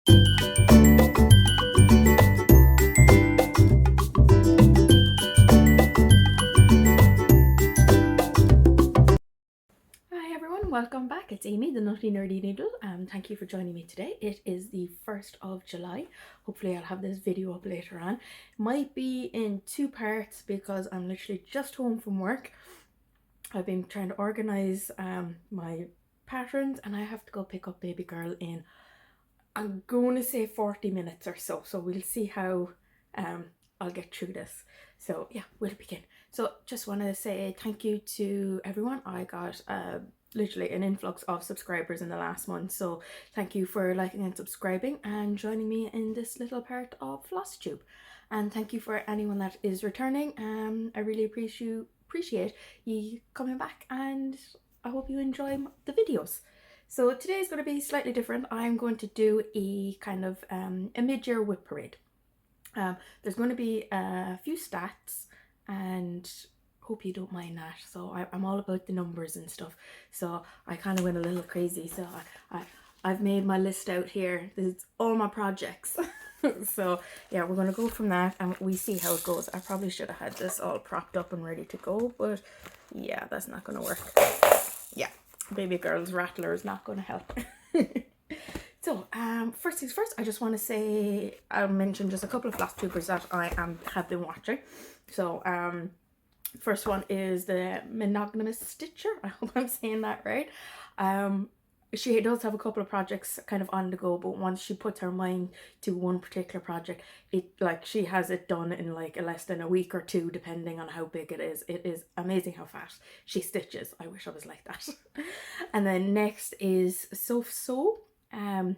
Hi everyone, welcome back. It's Amy, the Nutty Nerdy Needle. Thank you for joining me today. It is the 1st of July. Hopefully I'll have this video up later on. Might be in two parts because I'm literally just home from work. I've been trying to organise my patterns and I have to go pick up baby girl in, I'm going to say 40 minutes or so. So we'll see how I'll get through this. So yeah, we'll begin. So just want to say thank you to everyone. I got literally an influx of subscribers in the last month. So thank you for liking and subscribing and joining me in this little part of FlossTube. And thank you for anyone that is returning. I really appreciate you coming back, and I hope you enjoy the videos. So today is going to be slightly different. I'm going to do a kind of a mid-year whip parade. There's going to be a few stats, and hope you don't mind that. So I'm all about the numbers and stuff. So I kind of went a little crazy. So I've made my list out here. This is all my projects. So yeah, we're going to go from that and we see how it goes. I probably should have had this all propped up and ready to go, but yeah, that's not going to work. Yeah, baby girl's rattler is not going to help. So, first things first, I just want to say, I'll mention just a couple of FlossTubers that I have been watching. So, first one is the Monogamous Stitcher. I hope I'm saying that right. She does have a couple of projects kind of on the go, but once she puts her mind to one particular project, she has it done in like less than a week or two, depending on how big it is. It is amazing how fast she stitches. I wish I was like that. And then next is So. I'll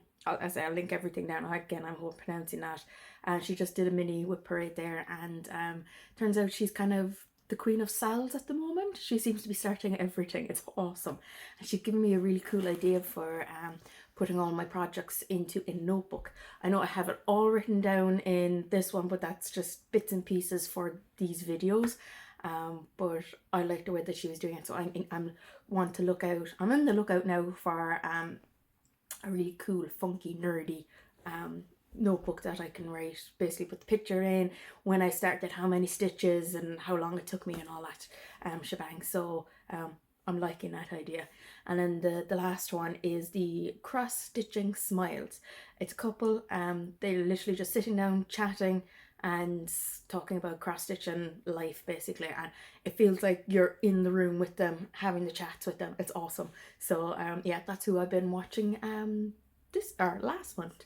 link everything down. Again, I hope I'm pronouncing that. And she just did a mini whip parade there, and turns out she's kind of the queen of salves at the moment. She seems to be starting everything. It's awesome. And she's given me a really cool idea for putting all my projects into a notebook. I know I have it all written down in this one, but that's just bits and pieces for these videos. But I like the way that she was doing it, so I'm in the lookout now for a really cool, funky, nerdy notebook that I can write, basically put the picture in, when I started, how many stitches and how long it took me and all that shebang. So I'm liking that idea. And then the last one is the cross stitching smiles. It's a couple, they're literally just sitting down chatting and talking about cross stitching life, basically, and it feels like you're in the room with them, having the chats with them. It's awesome. So yeah, that's who I've been watching last month.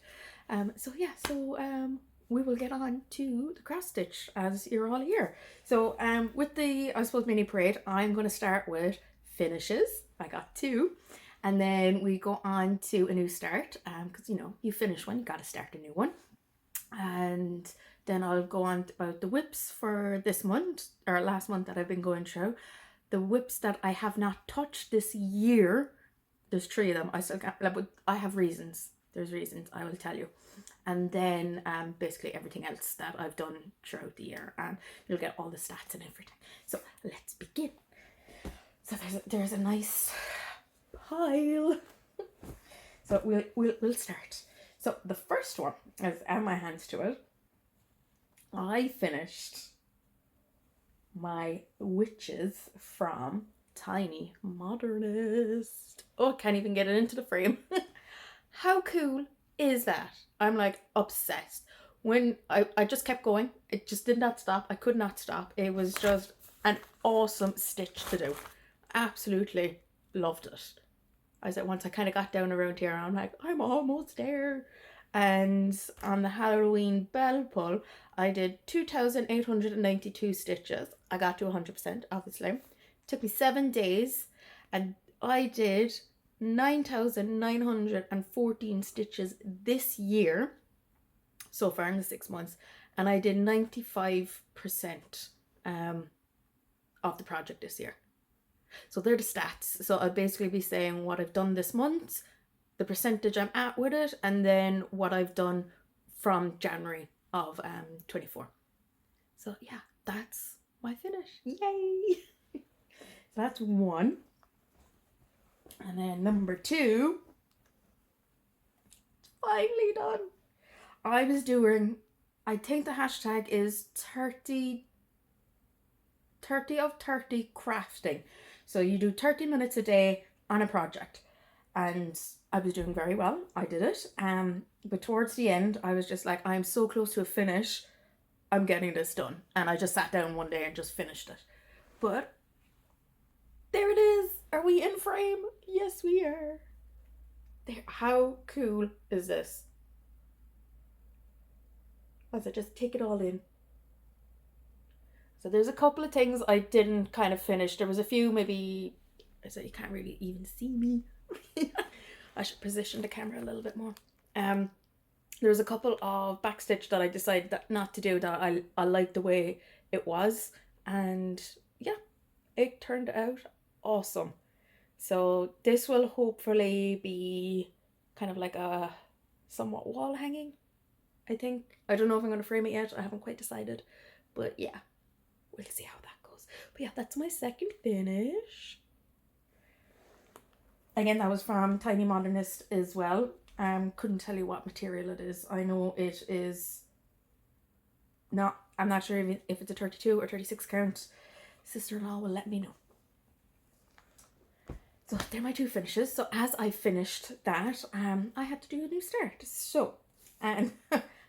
We will get on to the cross stitch as you're all here. So with the, I suppose, mini parade, I'm going to start with finishes. I got two. And then we go on to a new start, because you finish one, you got to start a new one. And then I'll go on about the whips for this month, or last month, that I've been going through. The whips that I have not touched this year, there's 3 of them. I still can't, but I have reasons. There's reasons, I will tell you. And then basically everything else that I've done throughout the year, and you'll get all the stats and everything. So let's begin. So there's a nice pile. So we'll start. So the first one, as I add my hands to it, I finished my witches from Tiny Modernist. Oh, I can't even get it into the frame. How cool is that? I'm like obsessed. When I just kept going, it just did not stop. I could not stop. It was just an awesome stitch to do. Absolutely loved it. I said, once I kind of got down around here, I'm like, I'm almost there. And on the Halloween bell pull, I did 2,892 stitches. I got to 100%, obviously. It took me 7 days, and I did 9,914 stitches this year, so far in the 6 months, and I did 95% of the project this year. So they're the stats. So I'll basically be saying what I've done this month, the percentage I'm at with it, and then what I've done from January of 24. So yeah, that's my finish. Yay! So that's one. And then number 2, finally done. I was doing, I think the hashtag is 30 of 30 crafting. So you do 30 minutes a day on a project. And I was doing very well. I did it. But towards the end, I was just like, I'm so close to a finish. I'm getting this done. And I just sat down one day and just finished it. But there it is. Are we in frame? Yes, we are. There. How cool is this? As I just take it all in. So there's a couple of things I didn't kind of finish. There was a few maybe, so you can't really even see me. I should position the camera a little bit more. There was a couple of backstitch that I decided that not to do, that I liked the way it was, and yeah, it turned out awesome. So this will hopefully be kind of like a somewhat wall hanging, I think. I don't know if I'm going to frame it yet. I haven't quite decided, but yeah, we'll see how that goes. But yeah, that's my second finish. Again, that was from Tiny Modernist as well. Couldn't tell you what material it is. I know it is not, I'm not sure if it's a 32 or 36 count. Sister-in-law will let me know. So they're my two finishes. So as I finished that, I had to do a new start. So I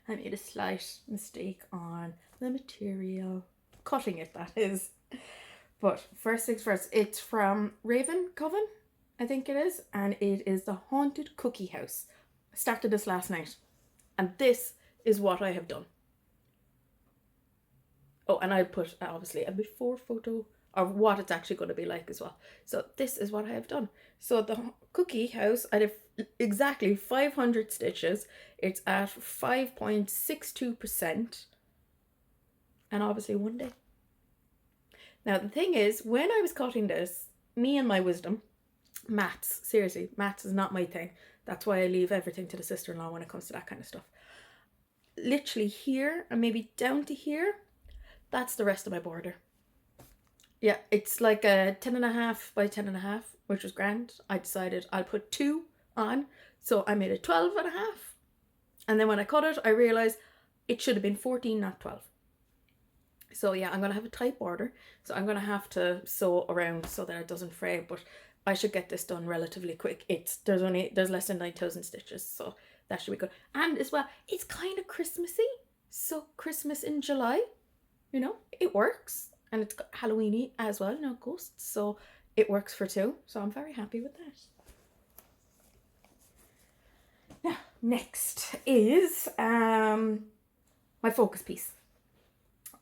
made a slight mistake on the material. Cutting it, that is. But first things first, it's from Raven Coven, I think it is. And it is the Haunted Cookie House. I started this last night. And this is what I have done. Oh, and I put obviously a before photo of what it's actually going to be like as well. So this is what I have done. So the cookie house, I have exactly 500 stitches. It's at 5.62%. And obviously one day. Now the thing is, when I was cutting this, me and my wisdom, maths, seriously, maths is not my thing. That's why I leave everything to the sister-in-law when it comes to that kind of stuff. Literally here and maybe down to here, that's the rest of my border. Yeah, it's like a 10.5 by 10.5, which was grand. I decided I'll put 2 on, so I made it 12.5. And then when I cut it, I realized it should have been 14, not 12. So yeah, I'm gonna have a tight border, so I'm gonna have to sew around so that it doesn't fray. But I should get this done relatively quick. There's less than 9,000 stitches, so that should be good. And as well, it's kind of Christmassy, so Christmas in July, you know, it works. And it's got Halloweeny as well, you know, ghosts. So it works for 2. So I'm very happy with that. Now, next is my focus piece.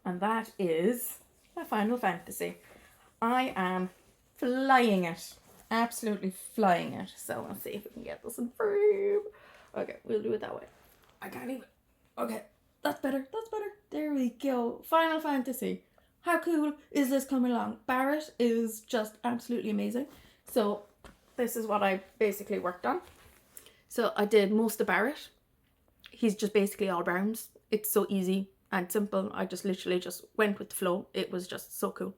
And that is my Final Fantasy. I am flying it. Absolutely flying it. So let's see if we can get this in frame. Okay, we'll do it that way. I can't even. Okay, that's better. That's better. There we go. Final Fantasy. How cool is this coming along? Barrett is just absolutely amazing. So this is what I basically worked on. So I did most of Barrett. He's just basically all browns. It's so easy and simple. I just literally just went with the flow. It was just so cool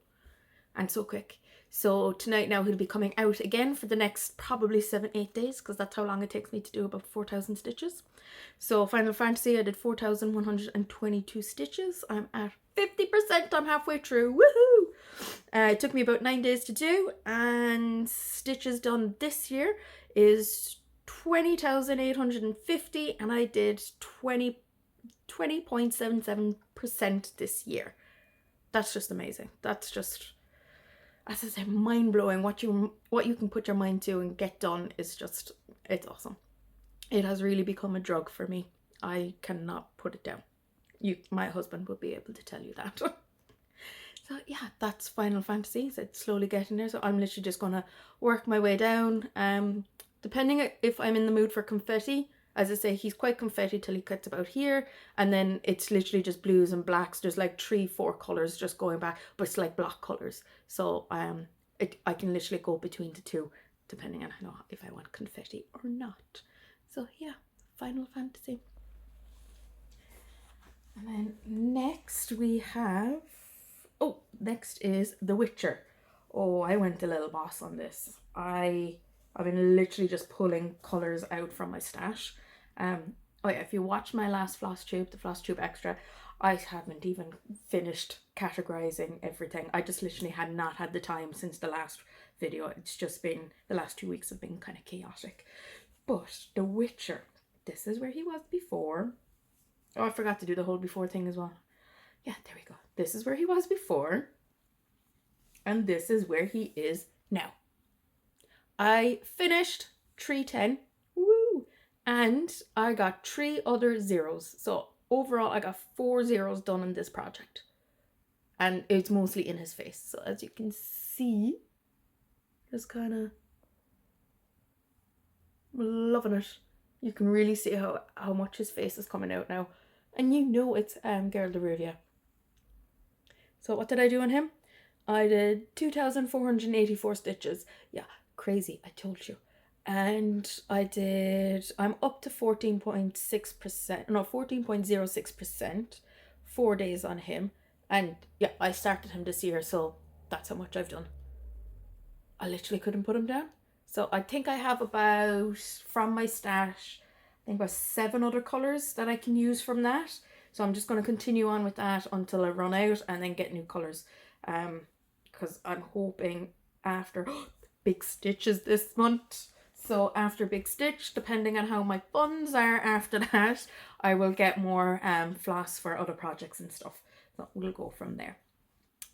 and so quick. So tonight now he'll be coming out again for the next probably 7-8 days, because that's how long it takes me to do about 4,000 stitches. So Final Fantasy, I did 4,122 stitches. I'm at 50%. I'm halfway through. Woohoo! It took me about 9 days to do, and stitches done this year is 20,850, and I did 20.77% this year. That's just amazing. That's just, as I say, mind-blowing. What you can put your mind to and get done is just, it's awesome. It has really become a drug for me. I cannot put it down. My husband would be able to tell you that. So yeah, that's Final Fantasy. So it's slowly getting there. So I'm literally just gonna work my way down. Depending if I'm in the mood for confetti, as I say, he's quite confetti till he gets about here, and then it's literally just blues and blacks. There's like 3-4 colors just going back, but it's like block colors. So I can literally go between the two, depending on if I want confetti or not. So yeah, Final Fantasy. And then next we have, next is The Witcher. Oh, I went a little boss on this. I've been literally just pulling colours out from my stash. Oh yeah, if you watch my last floss tube, the floss tube extra, I haven't even finished categorizing everything. I just literally had not had the time since the last video. It's just been, the last 2 weeks have been kind of chaotic. But The Witcher, this is where he was before. Oh, I forgot to do the whole before thing as well. Yeah, there we go. This is where he was before. And this is where he is now. I finished 310. Woo! And I got 3 other zeros. So overall, I got 4 zeros done in this project. And it's mostly in his face. So as you can see, just kind of loving it. You can really see how much his face is coming out now. And you know it's Girl de Ruvia. So what did I do on him? I did 2,484 stitches. Yeah, crazy, I told you. And I'm up to 14.6%, no, 14.06%, 4 days on him. And yeah, I started him this year, so that's how much I've done. I literally couldn't put him down. So I think I have about, from my stash, I think about 7 other colours that I can use from that. So I'm just going to continue on with that until I run out and then get new colours. Because I'm hoping after big stitches this month. So after Big Stitch, depending on how my funds are after that, I will get more floss for other projects and stuff. So we'll go from there.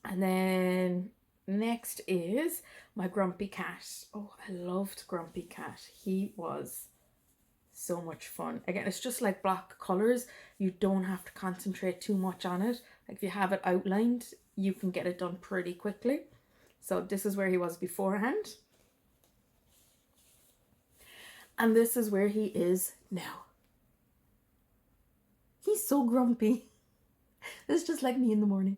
And then next is my Grumpy Cat. Oh, I loved Grumpy Cat. He was so much fun. Again, it's just like block colours. You don't have to concentrate too much on it. Like if you have it outlined, you can get it done pretty quickly. So this is where he was beforehand. And this is where he is now. He's so grumpy. It's just like me in the morning.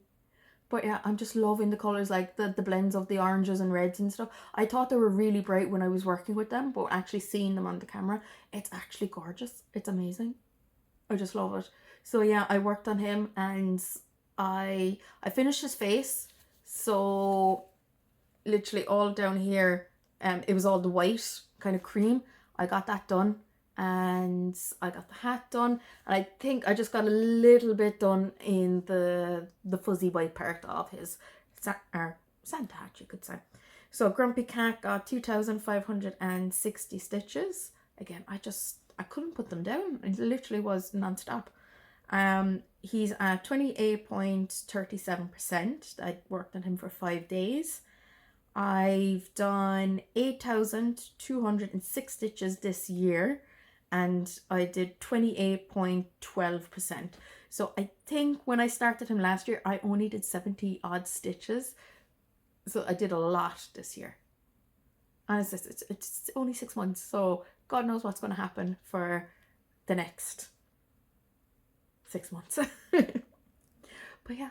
But yeah, I'm just loving the colours, like the blends of the oranges and reds and stuff. I thought they were really bright when I was working with them, but actually seeing them on the camera, it's actually gorgeous. It's amazing. I just love it. So yeah, I worked on him and I finished his face. So literally all down here, it was all the white kind of cream. I got that done and I got the hat done, and I think I just got a little bit done in the fuzzy white part of his Santa hat, you could say. So Grumpy Cat got 2,560 stitches. Again, I couldn't put them down. It literally was non-stop. He's at 28.37%. I worked on him for 5 days. I've done 8,206 stitches this year, and I did 28.12%. So I think when I started him last year, I only did 70 odd stitches. So I did a lot this year. And it's only 6 months, so God knows what's going to happen for the next 6 months. But yeah,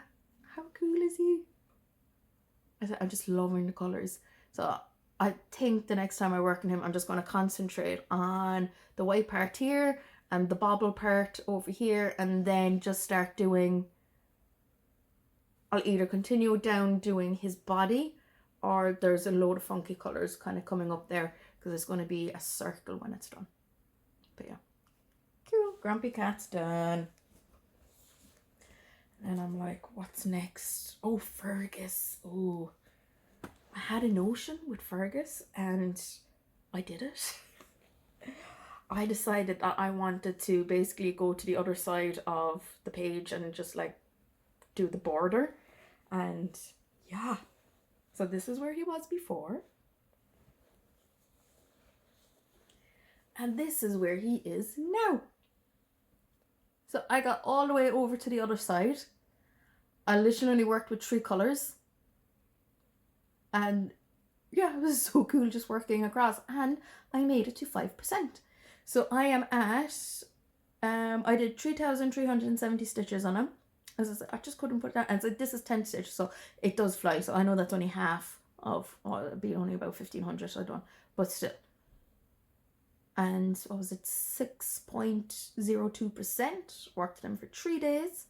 how cool is he? I'm just loving the colours. So I think the next time I work on him, I'm just going to concentrate on the white part here and the bobble part over here, and then just start doing, I'll either continue down doing his body, or there's a load of funky colours kind of coming up there because it's going to be a circle when it's done. But yeah, cool. Grumpy Cat's done. And I'm like, what's next? Oh, Fergus. Oh, I had a notion with Fergus and I did it. I decided that I wanted to basically go to the other side of the page and just like do the border. And yeah, so this is where he was before. And this is where he is now. So I got all the way over to the other side. I literally only worked with 3 colours. And yeah, it was so cool just working across. And I made it to 5%. So I am at, I did 3,370 stitches on him. As I said, I just couldn't put that. And so this is 10 stitches, so it does fly. So I know that's only half of, it'd be only about 1,500 I done. But still. And what was it, 6.02%, worked them for 3 days.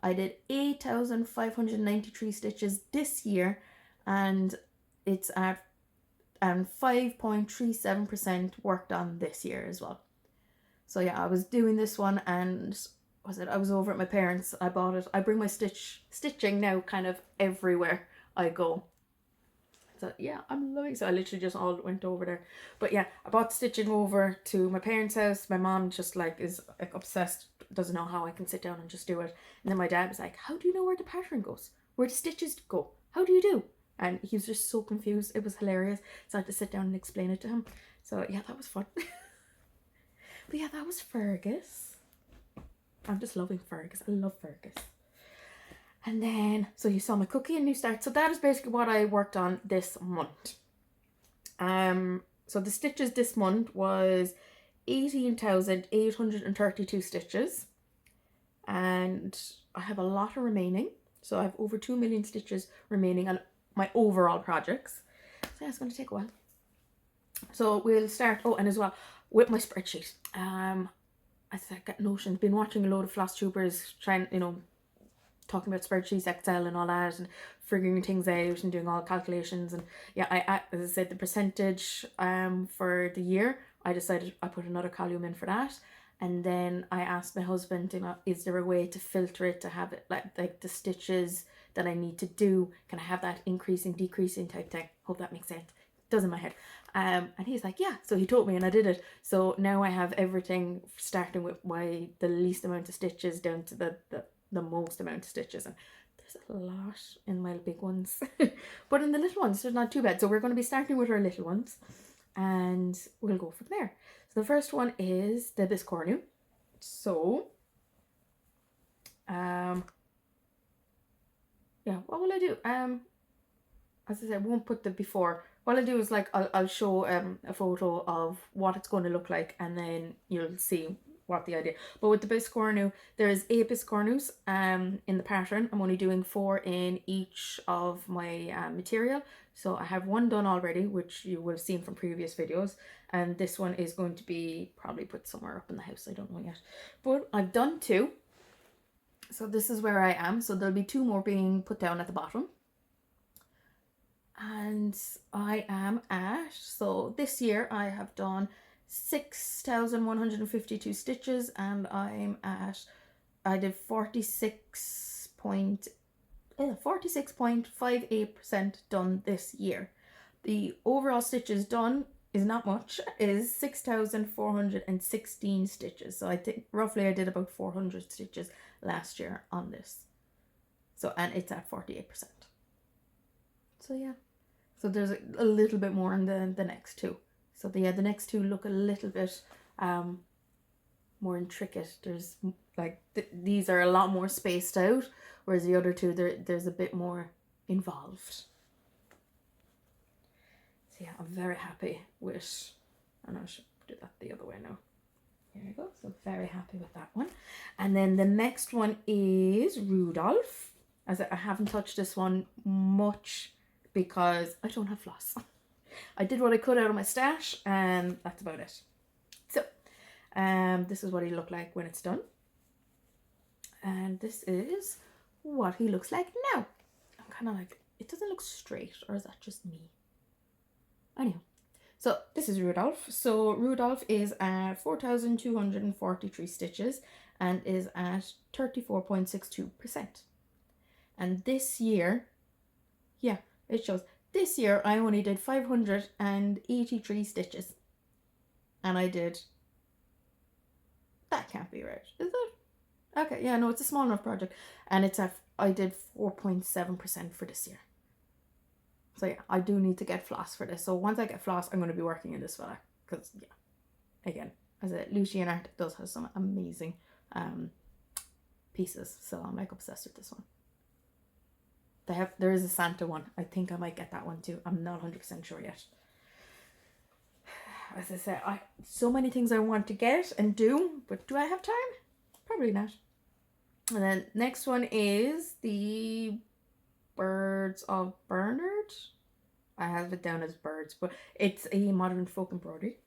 I did 8,593 stitches this year, and it's at 5.37% worked on this year as well. So yeah, I was doing this one, and I was over at my parents'. I bought it. I bring my stitching now kind of everywhere I go. So yeah, I'm loving it. So I literally just all went over there. But yeah, I bought stitching over to my parents' house. My mom just like is like obsessed, doesn't know how I can sit down and just do it. And then my dad was like, how do you know where the pattern goes? Where the stitches go? How do you do? And he was just so confused. It was hilarious. So I had to sit down and explain it to him. So yeah, that was fun. But yeah, that was Fergus. I'm just loving Fergus. I love Fergus. And then, so you saw my cookie and new start. So that is basically what I worked on this month. So the stitches this month was 18,832 stitches. And I have a lot of remaining. So I have over 2 million stitches remaining on my overall projects. So yeah, it's going to take a while. So we'll start, and as well, with my spreadsheet. I got notions, been watching a load of flosstubers, trying, talking about spreadsheets, Excel and all that, and figuring things out and doing all calculations. And yeah, I as I said, the percentage for the year, I decided I put another column in for that. And then I asked my husband, is there a way to filter it to have it like the stitches that I need to do, can I have that increasing, decreasing type thing? Hope that makes sense. It does in my head. And he's like, yeah. So he taught me and I did it. So now I have everything starting with the least amount of stitches down to the most amount of stitches. And there's a lot in my big ones. But in the little ones, they're not too bad. So we're going to be starting with our little ones. And we'll go from there. So the first one is the biscornu. So, yeah, what will I do? As I said, I won't put the before. What I'll do is I'll show a photo of what it's going to look like, and then you'll see what the idea. But with the biscornu, there's 8 biscornus in the pattern. I'm only doing 4 in each of my material. So I have 1 done already, which you will have seen from previous videos, and this one is going to be probably put somewhere up in the house. I don't know yet, but I've done 2. So this is where I am. So there'll be 2 more being put down at the bottom. And I am at, so this year I have done 6,152 stitches, and I did 46.58% done this year. The overall stitches done is not much, is 6,416 stitches. So I think roughly I did about 400 stitches last year on this. So, and it's at 48%. So yeah. So there's a little bit more in the next 2. So the next 2 look a little bit more intricate. There's these are a lot more spaced out, whereas the other 2 there's a bit more involved. So yeah, I'm very happy with, and I should do that the other way now. Here we go. So very happy with that one. And then the next one is Rudolph. As I haven't touched this one much, because I don't have floss. I did what I could out of my stash, and that's about it. So, this is what he looked like when it's done. And this is what he looks like now. I'm kind of like, it doesn't look straight, or is that just me? Anyhow, so this is Rudolph. So Rudolph is at 4,243 stitches and is at 34.62%. And this year, yeah, it shows. This year I only did 583 stitches. And I did... That can't be right, is it? Okay, yeah, no, it's a small enough project. And it's at... I did 4.7% for this year. So yeah, I do need to get floss for this. So once I get floss, I'm going to be working in this fella. Because, yeah, again, as a Lucian art does have some amazing pieces. So I'm like obsessed with this one. There is a Santa one. I think I might get that one too. I'm not 100% sure yet. As I said, so many things I want to get and do, but do I have time? Probably not. And then next one is the Birds of Bernard. I have it down as birds, but it's a modern folk embroidery.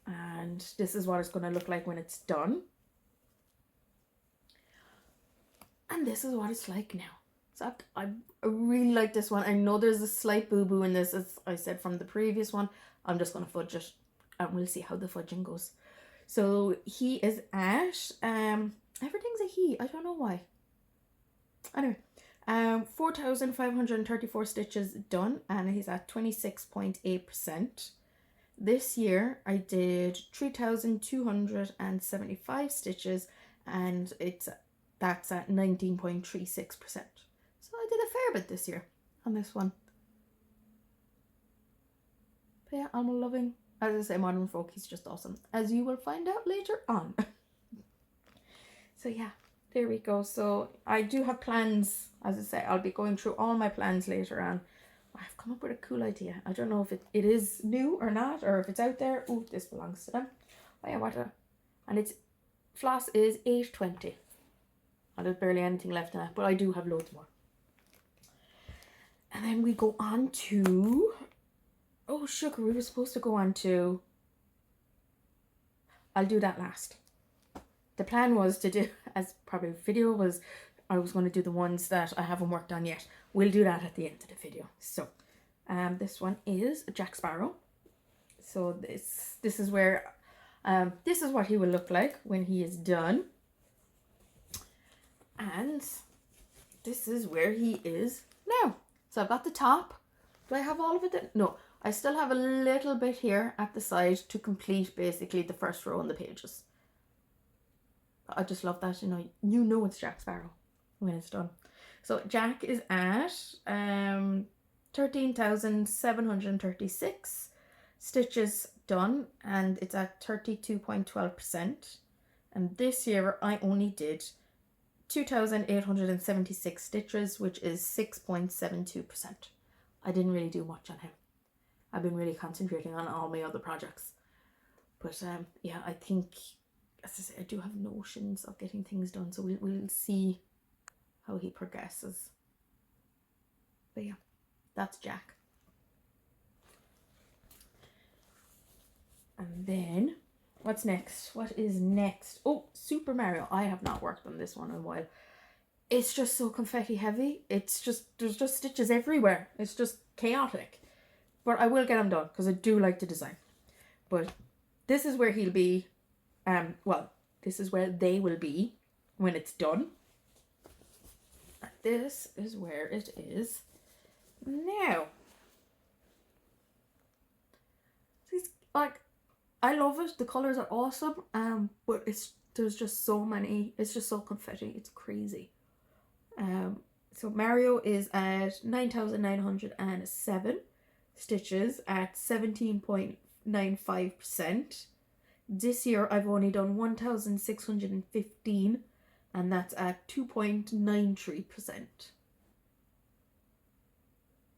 And this is what it's going to look like when it's done. And this is what it's like now. So I really like this one. I know there's a slight boo-boo in this, as I said from the previous one. I'm just going to fudge it, and we'll see how the fudging goes. So he is at, everything's a he, I don't know why. Anyway, 4,534 stitches done, and he's at 26.8%. This year I did 3,275 stitches, and that's at 19.36%. So I did a fair bit this year on this one. But yeah, I'm loving, as I say, Modern Folk. He's just awesome, as you will find out later on. So yeah, there we go. So I do have plans. As I say, I'll be going through all my plans later on. I've come up with a cool idea. I don't know if it is new or not, or if it's out there. Oh, this belongs to them. Oh yeah, and it's floss is 820. And there's barely anything left in it, but I do have loads more. And then we go on to, oh sugar, we were supposed to go on to, I'll do that last. The plan was to do, as probably video was, I was going to do the ones that I haven't worked on yet. We'll do that at the end of the video. So, this one is Jack Sparrow. So this is where, this is what he will look like when he is done. And this is where he is now. So I've got the top. Do I have all of it? No, I still have a little bit here at the side to complete basically the first row on the pages. I just love that, you know it's Jack Sparrow when it's done. So Jack is at 13,736 stitches done, and it's at 32.12%. And this year I only did 2,876 stitches, which is 6.72%. I didn't really do much on him. I've been really concentrating on all my other projects. But yeah, I think, as I say, I do have notions of getting things done, so we'll see how he progresses. But yeah, that's Jack. And then, what's next? What is next? Oh, Super Mario. I have not worked on this one in a while. It's just so confetti heavy. It's just, there's just stitches everywhere. It's just chaotic. But I will get them done because I do like the design. But this is where he'll be. Well, this is where they will be when it's done. And this is where it is now. It's like, I love it. The colors are awesome. But there's just so many. It's just so confetti. It's crazy. So Mario is at 9,907 stitches at 17.95%. This year I've only done 1,615, and that's at 2.93%.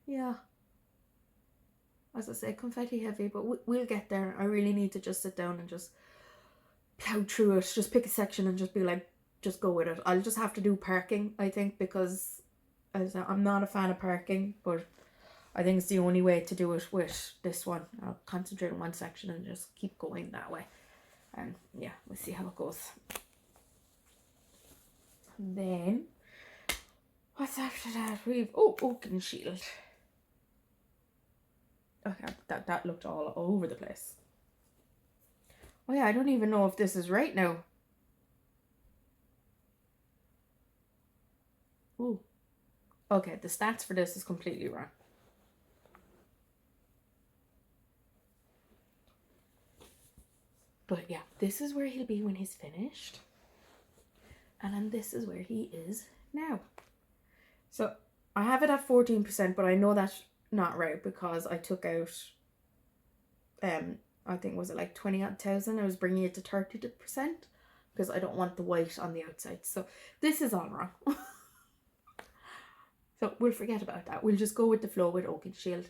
Yeah. As I say, confetti heavy, but we'll get there. I really need to just sit down and just plow through it. Just pick a section and just be like, just go with it. I'll just have to do parking, I think, because as I'm not a fan of parking, but I think it's the only way to do it with this one. I'll concentrate on one section and just keep going that way. And yeah, we'll see how it goes. And then, what's after that? We've, oh, Oaken Shield. Okay, that looked all over the place. Oh yeah, I don't even know if this is right now. Ooh. Okay, the stats for this is completely wrong. But yeah, this is where he'll be when he's finished. And then this is where he is now. So I have it at 14%, but I know that's not right because I took out, I think, was it like 20,000? I was bringing it to 30% because I don't want the white on the outside. So this is all wrong. So we'll forget about that. We'll just go with the flow with Oaken Shield.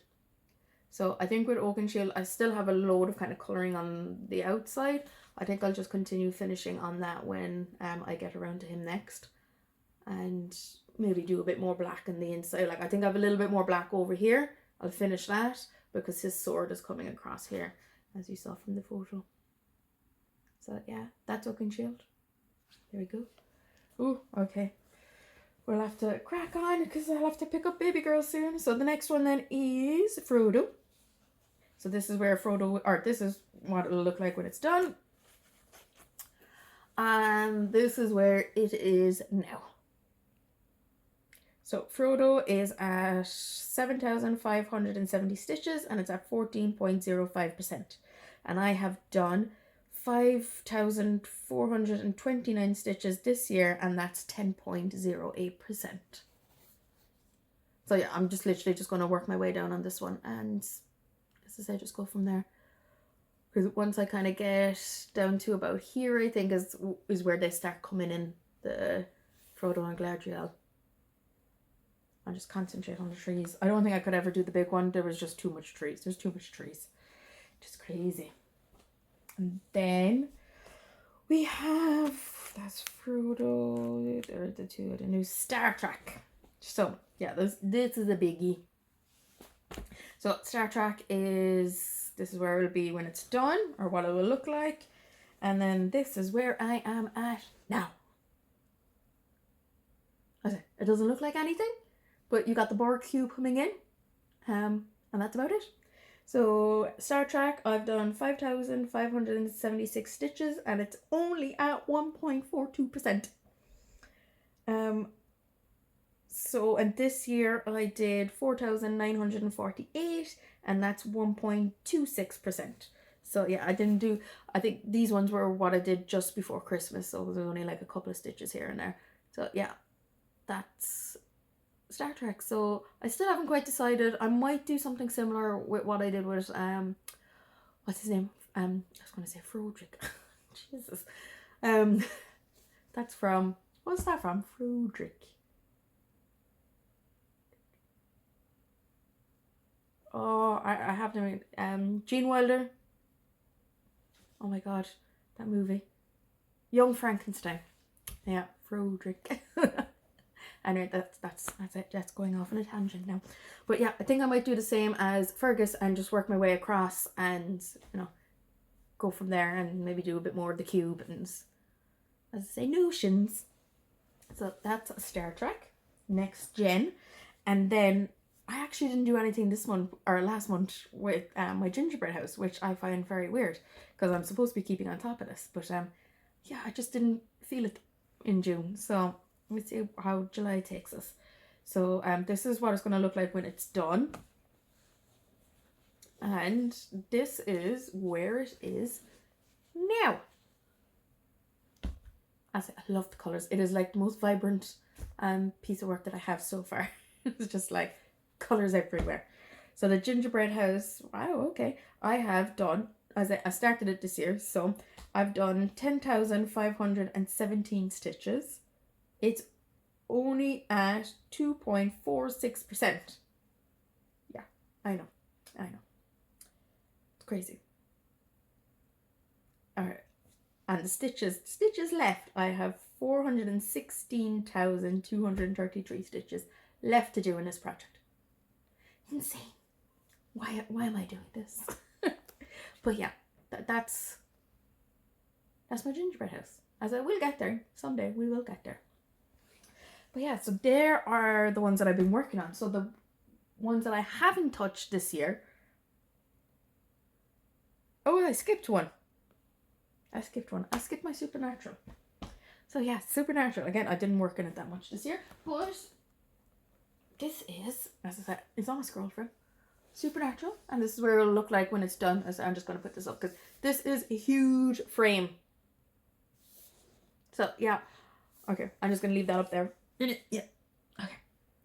So I think with Oaken Shield, I still have a load of kind of colouring on the outside. I think I'll just continue finishing on that when I get around to him next. And maybe do a bit more black on the inside. Like, I think I have a little bit more black over here. I'll finish that because his sword is coming across here, as you saw from the photo. So yeah, that's Oaken Shield. There we go. Oh, okay. We'll have to crack on because I'll have to pick up baby girl soon. So the next one then is Frodo. So this is where Frodo, or this is what it'll look like when it's done. And this is where it is now. So Frodo is at 7,570 stitches and it's at 14.05%. And I have done 5,429 stitches this year and that's 10.08%. So yeah, I'm just literally just going to work my way down on this one and as I say, just go from there. Because once I kind of get down to about here, I think is where they start coming in, the Frodo and Galadriel. I'll just concentrate on the trees. I don't think I could ever do the big one. There was just too much trees. There's too much trees. Just crazy. And then we have, that's Frodo. There are the two of the new Star Trek. So yeah, this is a biggie. So Star Trek is, this is where it'll be when it's done, or what it will look like. And then this is where I am at now. It doesn't look like anything, but you got the Borg cube coming in, and that's about it. So Star Trek, I've done 5,576 stitches, and it's only at 1.42%. So, and this year I did 4,948, and that's 1.26%. So yeah, I didn't do, I think these ones were what I did just before Christmas, so there's only like a couple of stitches here and there. So yeah, that's Star Trek. So I still haven't quite decided. I might do something similar with what I did with what's his name? I was going to say Frodrick. Jesus. That's from, what's that from? Frodrick. Oh, I have them. Gene Wilder. Oh my god, that movie. Young Frankenstein. Yeah, Frodrick. Anyway, that's it. That's going off on a tangent now. But yeah, I think I might do the same as Fergus and just work my way across and, you know, go from there and maybe do a bit more of the cube and, as I say, notions. So that's Star Trek. Next Gen. And then I actually didn't do anything this month or last month with my Gingerbread House, which I find very weird because I'm supposed to be keeping on top of this. But yeah, I just didn't feel it in June. So let me see how July takes us. So this is what it's going to look like when it's done. And this is where it is now. I love the colours. It is like the most vibrant piece of work that I have so far. It's just like colours everywhere. So the Gingerbread House, wow, okay. I have done, as I started it this year, so I've done 10,517 stitches. It's only at 2.46%. Yeah, I know. It's crazy. Alright. And the stitches left, I have 416,233 stitches left to do in this project. Insane. Why am I doing this? But yeah, that's my Gingerbread House. As I will get there. Someday we will get there. But yeah, so there are the ones that I've been working on. So the ones that I haven't touched this year. Oh, I skipped one. I skipped my Supernatural. So yeah, Supernatural. Again, I didn't work on it that much this year. But this is, as I said, it's on a scroll frame. Supernatural. And this is where it'll look like when it's done. So I'm just going to put this up because this is a huge frame. So yeah. Okay, I'm just going to leave that up there. Yeah. Okay.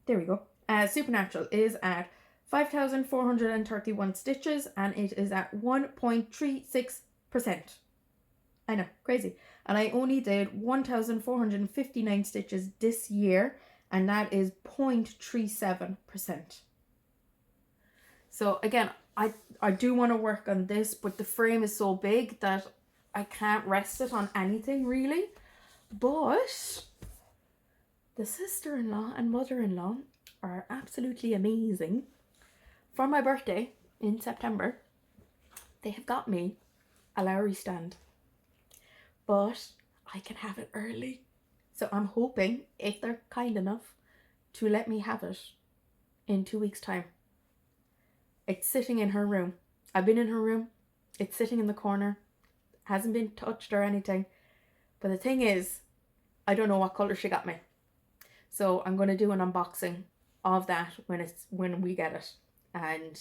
There we go. Supernatural is at 5,431 stitches and it is at 1.36%. I know, crazy. And I only did 1,459 stitches this year and that is 0.37%. So again, I do want to work on this, but the frame is so big that I can't rest it on anything really. But the sister-in-law and mother-in-law are absolutely amazing. For my birthday in September, they have got me a Lowy Stand. But I can have it early. So I'm hoping, if they're kind enough, to let me have it in 2 weeks' time. It's sitting in her room. I've been in her room. It's sitting in the corner. Hasn't been touched or anything. But the thing is, I don't know what colour she got me. So I'm going to do an unboxing of that when we get it. And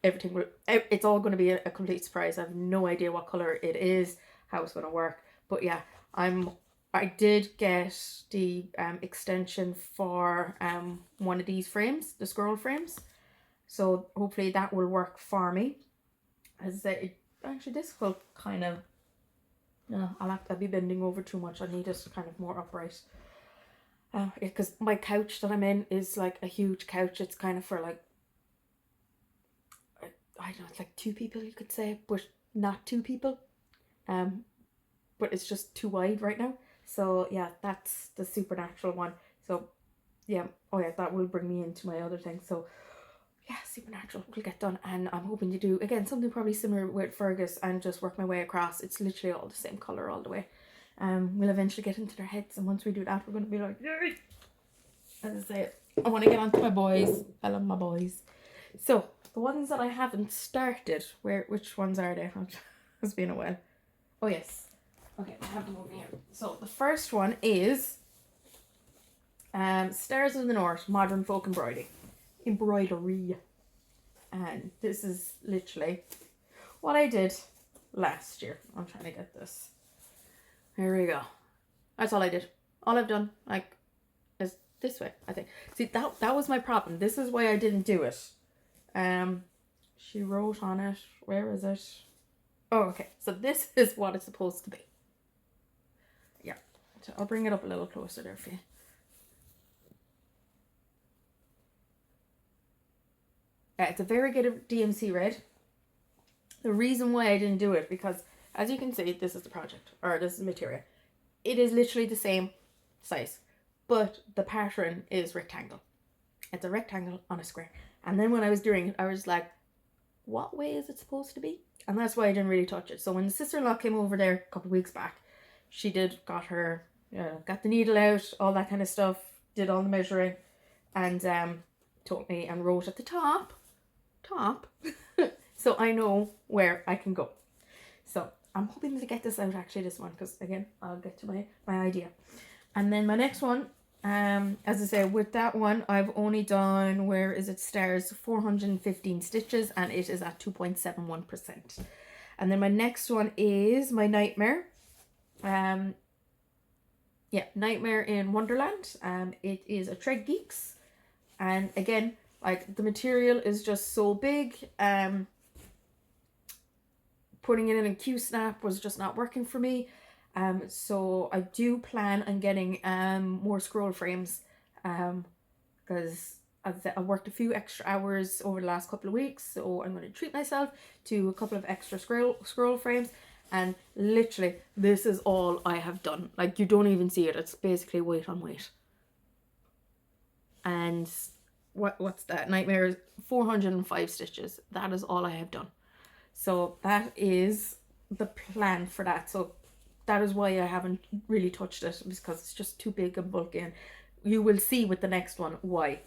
it's all going to be a complete surprise. I have no idea what colour it is, how it's going to work. But yeah, I did get the extension for one of these frames, the scroll frames. So hopefully that will work for me. As I say, actually this will kind of, no, I'll be bending over too much. I need it kind of more upright. Because my couch that I'm in is like a huge couch. It's kind of for like, I don't know, it's like 2 people you could say, but not 2 people. But it's just too wide right now. So yeah, that's the supernatural one. So yeah, oh yeah, that will bring me into my other thing. So yeah, supernatural will get done, and I'm hoping to do again something probably similar with Fergus and just work my way across. It's literally all the same colour all the way. We'll eventually get into their heads, and once we do that, we're going to be like, yay! As I say, I want to get onto my boys. I love my boys. So the ones that I haven't started, which ones are they? It's been a while. Oh yes. Okay, I have them over here. So the first one is Stars of the North, Modern Folk Embroidery. And this is literally what I did last year. I'm trying to get this. Here we go. That's all I did. All I've done, like, is this way, I think. See, that was my problem. This is why I didn't do it. She wrote on it. Where is it? Oh, okay. So this is what it's supposed to be. Yeah. So I'll bring it up a little closer there for you. It's a very good DMC red. The reason why I didn't do it, because as you can see, this is the project, or this is the material. It is literally the same size, but the pattern is rectangle. It's a rectangle on a square. And then when I was doing it, I was like, what way is it supposed to be? And that's why I didn't really touch it. So when the sister-in-law came over there a couple of weeks back, she got the needle out, all that kind of stuff, did all the measuring, and told me and wrote at the top, so I know where I can go. So I'm hoping to get this out actually, this one, because again, I'll get to my idea. And then my next one, as I say, with that one, I've only done, where is it, Stars, 415 stitches, and it is at 2.71%. And then my next one is my Nightmare. Nightmare in Wonderland. It is a Tread Geeks. And again, like, the material is just so big. Putting it in a Q-snap was just not working for me. So I do plan on getting more scroll frames, because I worked a few extra hours over the last couple of weeks, so I'm going to treat myself to a couple of extra scroll frames. And literally, this is all I have done. Like, you don't even see it. It's basically weight on weight. And what's that? Nightmare is 405 stitches. That is all I have done. So that is the plan for that. So that is why I haven't really touched it, because it's just too big and bulky, and you will see with the next one why.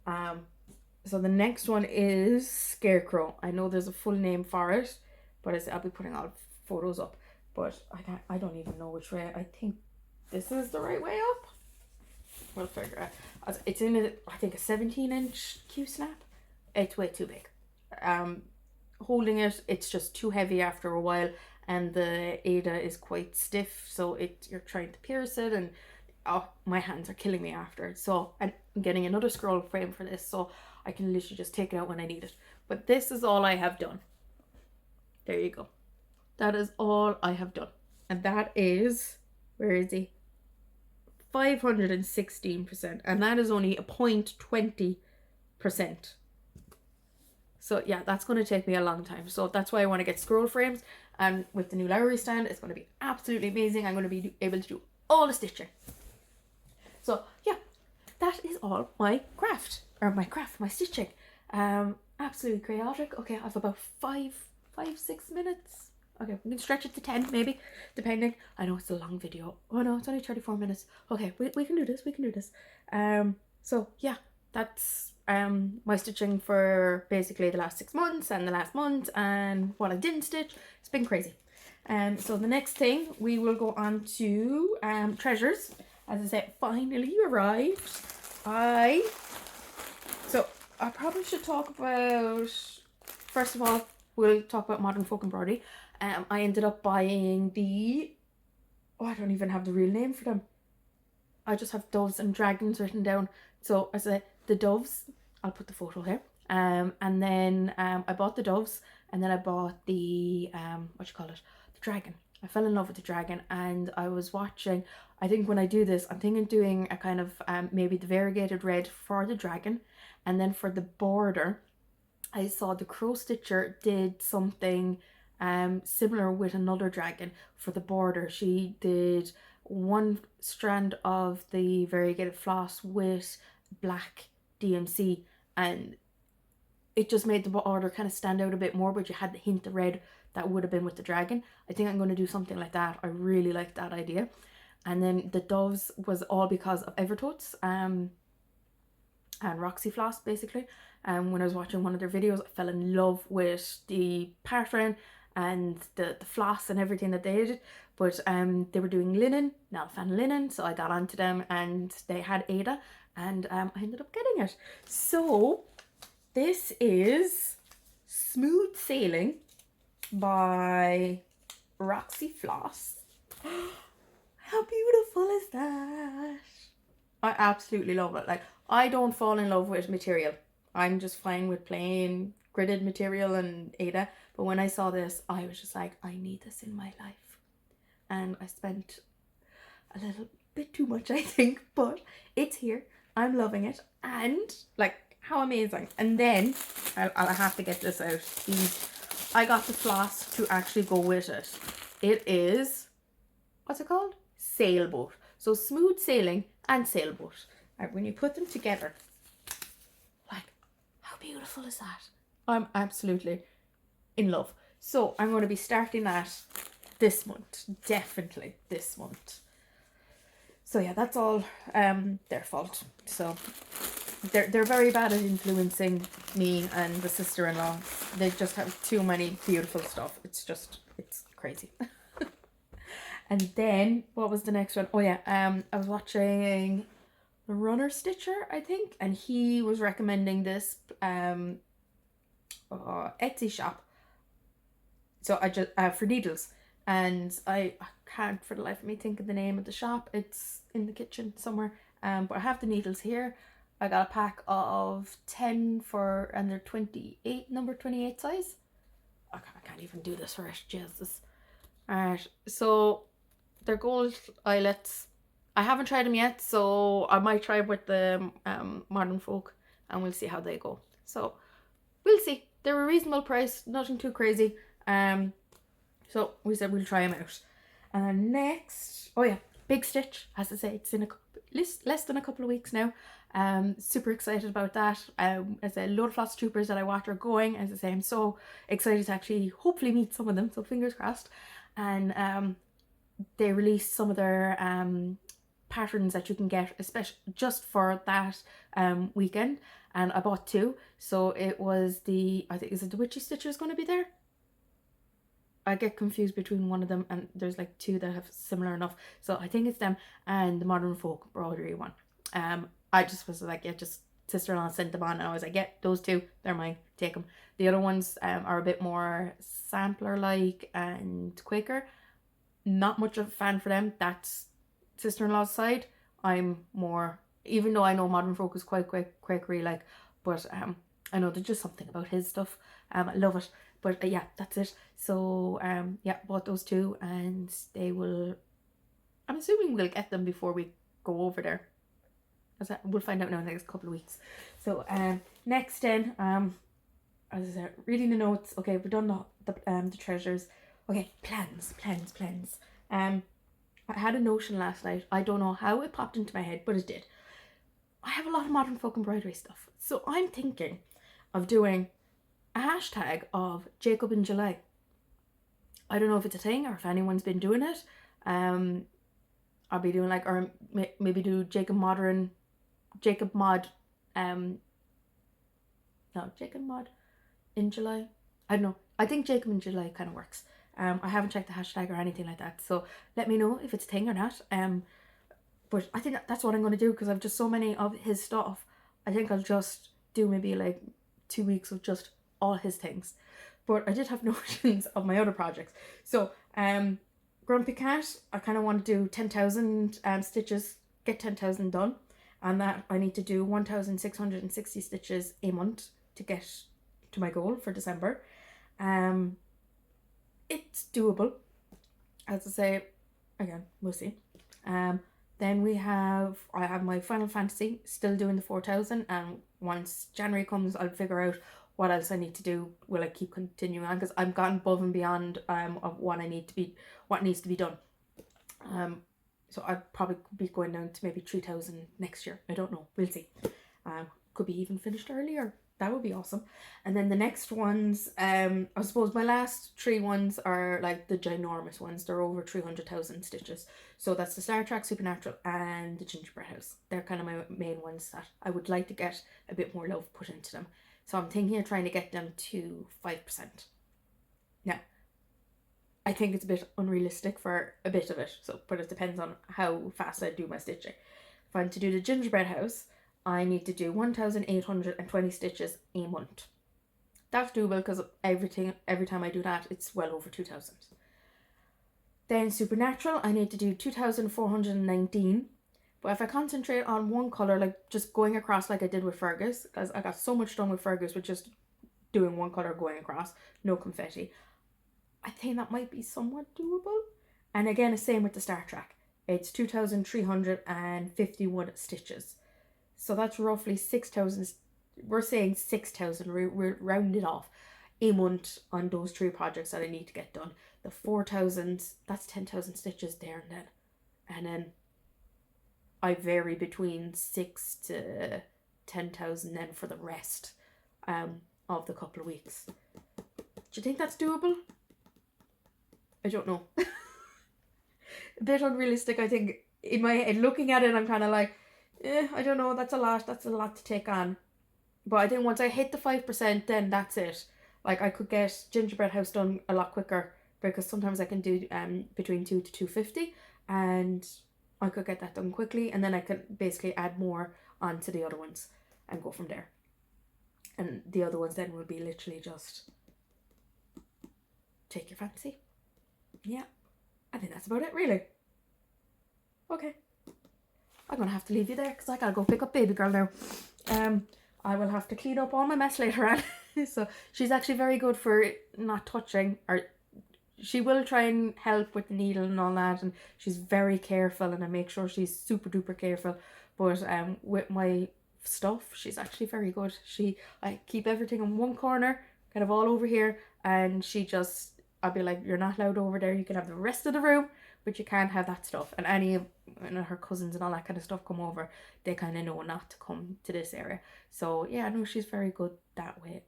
So the next one is Scarecrow. I know there's a full name for it, but I'll be putting all photos up, but I don't even know which way. I think this is the right way up. We'll figure it out. It's in I think a 17-inch Q-snap. It's way too big. Holding it, it's just too heavy after a while, and the Ada is quite stiff, so you're trying to pierce it, and my hands are killing me after. So I'm getting another scroll frame for this, so I can literally just take it out when I need it. But this is all I have done. There you go. That is all I have done. And that is, where is he? 516%, and that is only a 0.20%. So yeah, that's going to take me a long time. So that's why I want to get scroll frames, and with the new Lowy Stand, it's going to be absolutely amazing. I'm going to be able to do all the stitching. So yeah, that is all my my stitching. Absolutely chaotic. Okay, I have about 5-6 minutes. Okay, we can stretch it to 10 maybe, depending. I know it's a long video. Oh no, it's only 34 minutes. Okay, we can do this. So yeah, that's my stitching for basically the last 6 months and the last month, and what I didn't stitch. It's been crazy. So the next thing we will go on to treasures. As I said, finally arrived. So I probably should talk about, first of all, we'll talk about Modern Folk Embroidery. I ended up buying the, I don't even have the real name for them. I just have doves and dragons written down. So as I said, the doves, I'll put the photo here. And then I bought the doves, and then I bought the the dragon. I fell in love with the dragon, and I was watching, I think when I do this, I'm thinking of doing a kind of maybe the variegated red for the dragon, and then for the border I saw the crow stitcher did something similar with another dragon for the border. She did one strand of the variegated floss with black DMC, and it just made the border kind of stand out a bit more, but you had the hint of red that would have been with the dragon. I think I'm going to do something like that. I really like that idea. And then the doves was all because of Evertotes and Roxy Floss, basically. When I was watching one of their videos, I fell in love with the pattern and the floss and everything that they did. But they were doing linen, not a fan of linen, so I got onto them, and they had Ada, and I ended up getting it. So this is Smooth Sailing by Roxy Floss. How beautiful is that? I absolutely love it. Like, I don't fall in love with material. I'm just fine with plain gridded material and Ada. But when I saw this, I was just like, I need this in my life. And I spent a little bit too much, I think, but it's here. I'm loving it. And like, how amazing. And then I'll have to get this out. I got the floss to actually go with it. It is, what's it called? Sailboat. So Smooth Sailing and Sailboat. And when you put them together, like, how beautiful is that? I'm absolutely in love. So I'm going to be starting that this month. Definitely this month. So yeah, that's all their fault. So they're very bad at influencing me and the sister-in-law. They just have too many beautiful stuff. It's crazy. And then what was the next one? Oh yeah, I was watching the Runner Stitcher, I think, and he was recommending this Etsy shop. So I just for needles, and I can't for the life of me think of the name of the shop. It's in the kitchen somewhere. But I have the needles here. I got a pack of 10 and they're 28, number 28 size. I can't even do this for it, Jesus. Alright, so they're gold eyelets. I haven't tried them yet, so I might try with the Modern Folk, and we'll see how they go. So we'll see. They're a reasonable price, nothing too crazy. So we said we'll try them out. And then next, oh yeah, Big Stitch. As I say, it's in less than a couple of weeks now. Super excited about that. As a load of flosstubers that I watch are going. As I say, I'm so excited to actually hopefully meet some of them. So fingers crossed. And they released some of their patterns that you can get, especially just for that weekend. And I bought 2. So it was I think, is it the Witchy Stitchers going to be there? I get confused between one of them, and there's like 2 that have similar enough. So I think it's them and the Modern Folk embroidery one. I just was like, yeah, just sister-in-law sent them on, and I was like, yeah, those 2, they're mine, take them. The other ones are a bit more sampler-like and quicker. Not much of a fan for them. That's sister-in-law's side. I'm more, even though I know Modern Folk is quite quakery like, but I know there's just something about his stuff. I love it. But yeah, that's it. So yeah, bought those 2, and they will, I'm assuming we'll get them before we go over there. We'll find out now in the next couple of weeks. So next then, as I said, reading the notes. Okay, we've done the treasures. Okay, plans. I had a notion last night. I don't know how it popped into my head, but it did. I have a lot of Modern Folk embroidery stuff. So I'm thinking of doing a hashtag of Jacob in July. I don't know if it's a thing or if anyone's been doing it. I'll be doing like, or maybe do Jacob Mod, Jacob Mod in July. I don't know. I think Jacob in July kind of works. I haven't checked the hashtag or anything like that, so let me know if it's a thing or not. But I think that's what I'm going to do, because I've just so many of his stuff. I think I'll just do maybe like 2 weeks of just all his things. But I did have notions of my other projects. So Grumpy Cat, I kind of want to do 10,000 stitches, get 10,000 done, and that I need to do 1,660 stitches a month to get to my goal for December. It's doable, as I say. Again, we'll see. Then I have my Final Fantasy, still doing the 4,000, and once January comes, I'll figure out what else I need to do. Will I keep continuing on, because I've gone above and beyond of what needs to be done. So I'd probably be going down to maybe 3,000 next year. I don't know. We'll see. Could be even finished earlier. That would be awesome. And then the next ones, I suppose my last 3 ones are like the ginormous ones. They're over 300,000 stitches. So that's the Star Trek, Supernatural, and the Gingerbread House. They're kind of my main ones that I would like to get a bit more love put into them. So I'm thinking of trying to get them to 5%. Now, I think it's a bit unrealistic for a bit of it, but it depends on how fast I do my stitching. If I'm to do the Gingerbread House, I need to do 1,820 stitches a month. That's doable, because every time I do that, it's well over 2,000. Then Supernatural, I need to do 2,419. But if I concentrate on one colour, like just going across like I did with Fergus, because I got so much done with Fergus with just doing one colour going across, no confetti, I think that might be somewhat doable. And again, the same with the Star Trek. It's 2,351 stitches. So that's roughly 6,000. We're saying 6,000. We're rounded off a month on those 3 projects that I need to get done. The 4,000, that's 10,000 stitches there and then. And then I vary between 6 to 10,000 then for the rest of the couple of weeks. Do you think that's doable? I don't know. A bit unrealistic, I think. In my head, looking at it, I'm kind of like, I don't know, that's a lot to take on. But I think once I hit the 5%, then that's it. Like, I could get Gingerbread House done a lot quicker, because sometimes I can do between 2 to 250, and I could get that done quickly, and then I can basically add more onto the other ones and go from there. And the other ones then will be literally just take your fancy. Yeah, I think that's about it, really. Okay. I'm going to have to leave you there, because I got to go pick up baby girl now. I will have to clean up all my mess later on. So she's actually very good for not touching, or she will try and help with the needle and all that, and she's very careful, and I make sure she's super duper careful. But with my stuff, she's actually very good. I keep everything in one corner, kind of all over here, and I'll be like, you're not allowed over there, you can have the rest of the room, but you can't have that stuff. And any of her cousins and all that kind of stuff come over, they kind of know not to come to this area. So yeah, no, she's very good that way.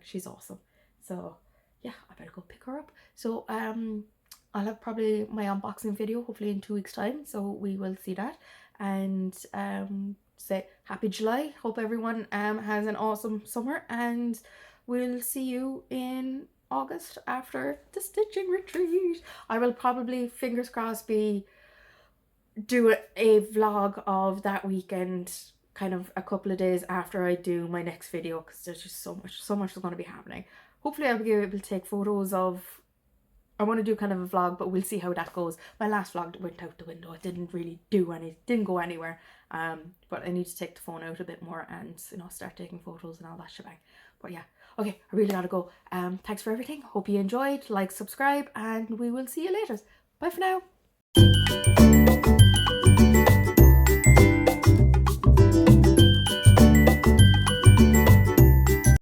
She's awesome. So yeah, I better go pick her up. So I'll have probably my unboxing video hopefully in 2 weeks time, so we will see that. And say happy July. Hope everyone has an awesome summer, and we'll see you in August after the stitching retreat. I will probably, fingers crossed, do a vlog of that weekend, kind of a couple of days after I do my next video, because there's just so much is going to be happening. Hopefully I'll be able to take photos of, I want to do kind of a vlog, but we'll see how that goes. My last vlog went out the window. It didn't really didn't go anywhere. But I need to take the phone out a bit more and, start taking photos and all that shebang. But yeah, okay, I really gotta go. Thanks for everything. Hope you enjoyed. Like, subscribe, and we will see you later. Bye for now.